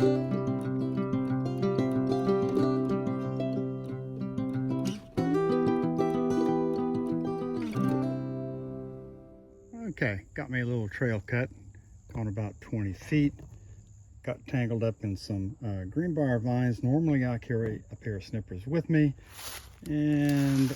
Okay, got me a little trail cut on about 20 feet. Got tangled up in some greenbrier vines. Normally I carry a pair of snippers with me, and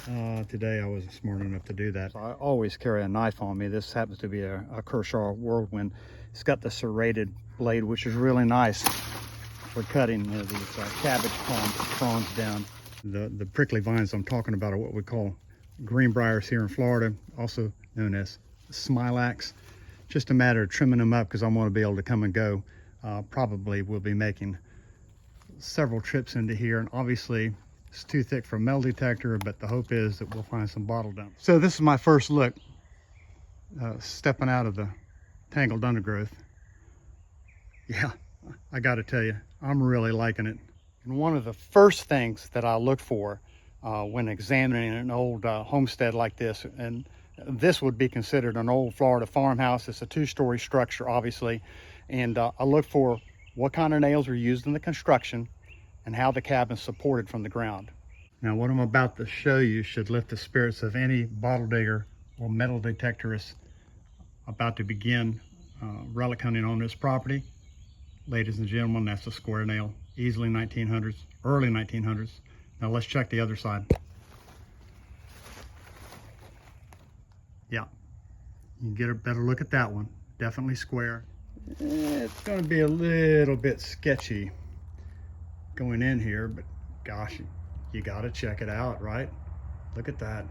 today I wasn't smart enough to do that. So I always carry a knife on me. This happens to be a Kershaw Whirlwind. It's got the serrated blade, which is really nice for cutting these cabbage fronds down. The prickly vines I'm talking about are what we call greenbriers here in Florida, also known as smilax. Just a matter of trimming them up because I want to be able to come and go. Probably we'll be making several trips into here, and obviously it's too thick for a metal detector, but the hope is that we'll find some bottle dumps. So this is my first look stepping out of the tangled undergrowth. Yeah, I got to tell you, I'm really liking it. And one of the first things that I look for when examining an old homestead like this, and this would be considered an old Florida farmhouse. It's a two-story structure, obviously. And I look for what kind of nails are used in the construction and how the cabin's supported from the ground. Now, what I'm about to show you should lift the spirits of any bottle digger or metal detectorist about to begin relic hunting on this property. Ladies and gentlemen, that's a square nail. Easily 1900s, early 1900s. Now let's check the other side. Yeah, you can get a better look at that one. Definitely square. It's going to be a little bit sketchy going in here, but gosh, you got to check it out, right? Look at that.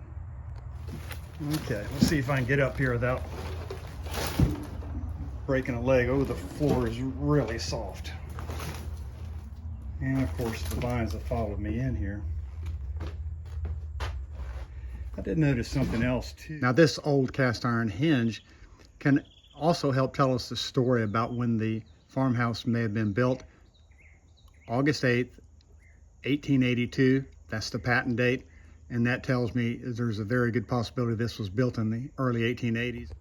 Okay, let's see if I can get up here without breaking a leg. Oh, the floor is really soft. And of course, the vines have followed me in here. I did notice something else too. Now, this old cast iron hinge can also help tell us the story about when the farmhouse may have been built. August 8th, 1882, that's the patent date. And that tells me there's a very good possibility this was built in the early 1880s.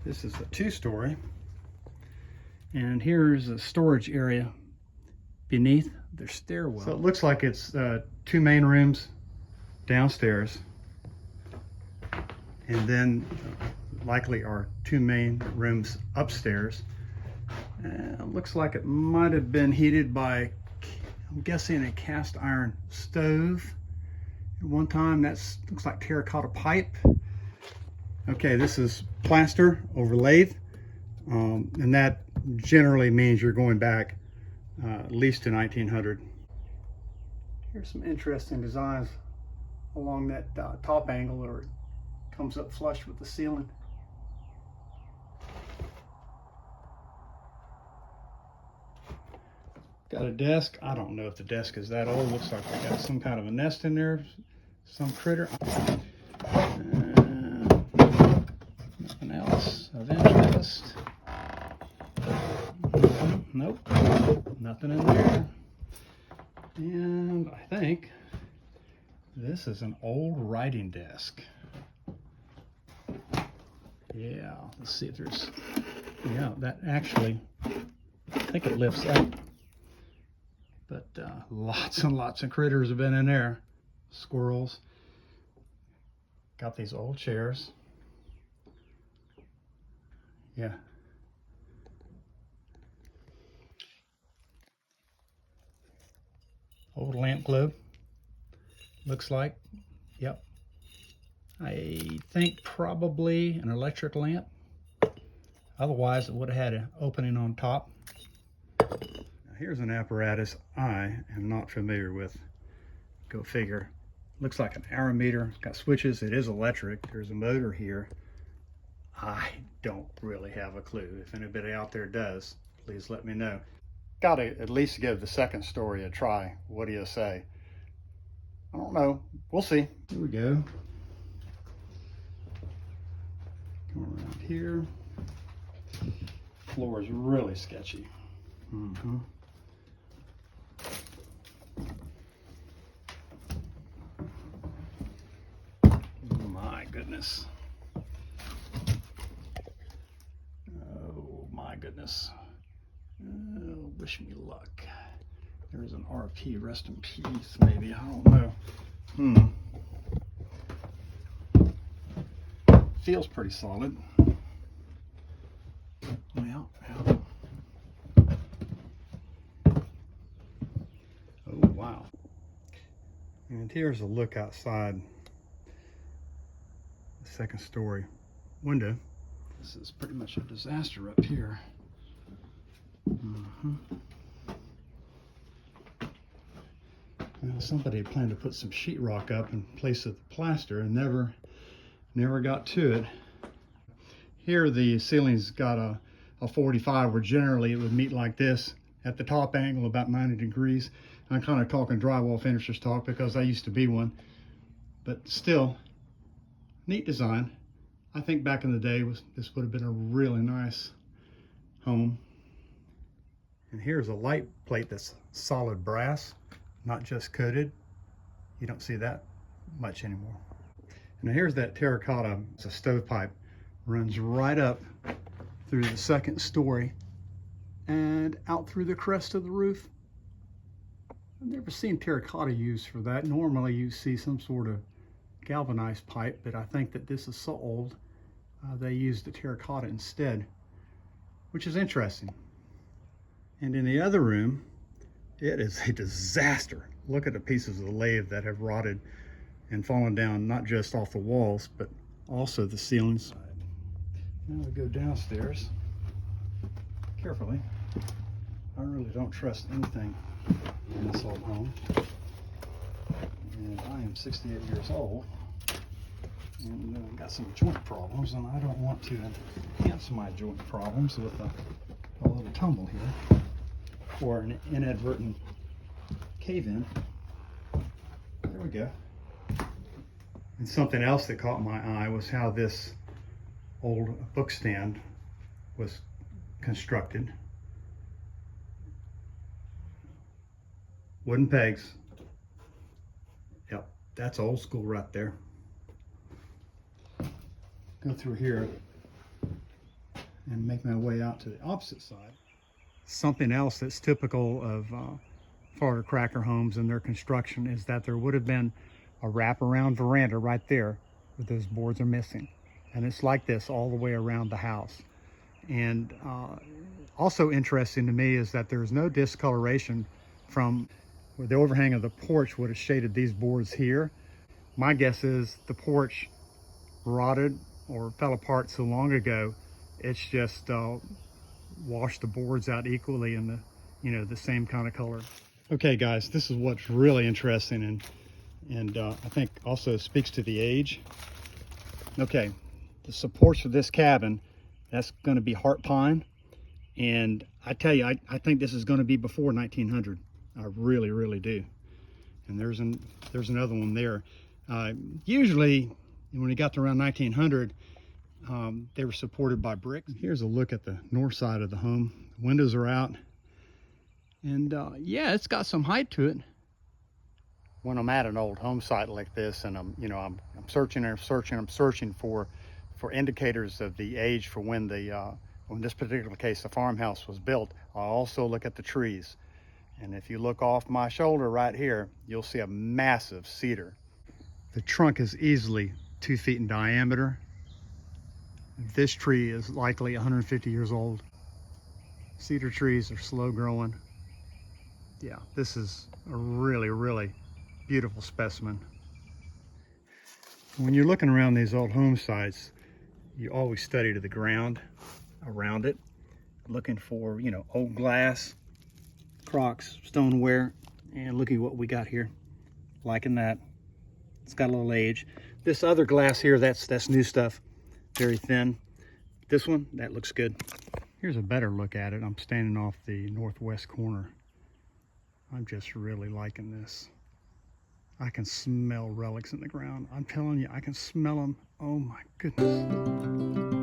This is a two-story. And here's a storage area beneath the stairwell. So it looks like it's two main rooms downstairs, and then likely are two main rooms upstairs. Looks like it might have been heated by, I'm guessing, a cast iron stove at one time. That looks like terracotta pipe. Okay, this is plaster over lathe, and that generally means you're going back at least to 1900. Here's some interesting designs along that top angle, where it comes up flush with the ceiling. Got a desk. I don't know if the desk is that old. Looks like they got some kind of a nest in there, some critter. Nothing else of interest. Nope, nothing in there. And I think this is an old writing desk. Yeah, let's see if there's, yeah, that actually, I think it lifts up. But lots and lots of critters have been in there. Squirrels. Got these old chairs. Yeah. Old lamp globe. Looks like, yep. I think probably an electric lamp. Otherwise, it would have had an opening on top. Now, here's an apparatus I am not familiar with. Go figure. Looks like an hour meter. It's got switches. It is electric. There's a motor here. I don't really have a clue. If anybody out there does, please let me know. Got to at least give the second story a try. What do you say? I don't know. We'll see. Here we go. Come around here. Floor is really sketchy. Mm-hmm. Oh my goodness. Oh my goodness. Oh Wish me luck. There's an RP, rest in peace, maybe. I don't know. Feels pretty solid. Well. Oh, wow. And here's a look outside the second story window. This is pretty much a disaster up here. Well, somebody had planned to put some sheetrock up in place of the plaster and never got to it. Here the ceiling's got a 45 where generally it would meet like this at the top angle about 90 degrees. I'm kind of talking drywall finishers talk because I used to be one, but still neat design. I think back in the day this would have been a really nice home. And here's a light plate that's solid brass, not just coated. You don't see that much anymore. Now here's that terracotta. It's a stovepipe, runs right up through the second story and out through the crest of the roof. I've never seen terracotta used for that. Normally you see some sort of galvanized pipe, but I think that this is so old they used the terracotta instead, which is interesting. And in the other room, it is a disaster. Look at the pieces of the lathe that have rotted and fallen down, not just off the walls, but also the ceilings. Now we go downstairs carefully. I really don't trust anything in this old home. And I am 68 years old and got some joint problems, and I don't want to enhance my joint problems with a little tumble here or an inadvertent cave-in. There we go. And something else that caught my eye was how this old book stand was constructed. Wooden pegs. Yep, that's old school right there. Go through here and make my way out to the opposite side. Something else that's typical of Florida cracker homes and their construction is that there would have been a wraparound veranda right there, but those boards are missing. And it's like this all the way around the house. And also interesting to me is that there's no discoloration from where the overhang of the porch would have shaded these boards here. My guess is the porch rotted or fell apart so long ago, it's just washed the boards out equally in the same kind of color. Okay guys, this is what's really interesting and I think also speaks to the age. Okay, the supports for this cabin, that's going to be heart pine, and I tell you, I think this is going to be before 1900. I really do. And there's another one there. Usually when we got to around 1900, they were supported by bricks. Here's a look at the north side of the home. The windows are out, and yeah, it's got some height to it. When I'm at an old home site like this, and I'm searching for indicators of the age for when in this particular case the farmhouse was built, I also look at the trees. And if you look off my shoulder right here, you'll see a massive cedar. The trunk is easily 2 feet in diameter. This tree is likely 150 years old. Cedar trees are slow growing. Yeah, this is a really beautiful specimen. When you're looking around these old home sites, you always study to the ground around it, looking for, old glass, crocks, stoneware, and look at what we got here. Liking that. It's got a little age. This other glass here, that's new stuff, very thin. This one, that looks good. Here's a better look at it. I'm standing off the northwest corner. I'm just really liking this. I can smell relics in the ground. I'm telling you, I can smell them. Oh my goodness.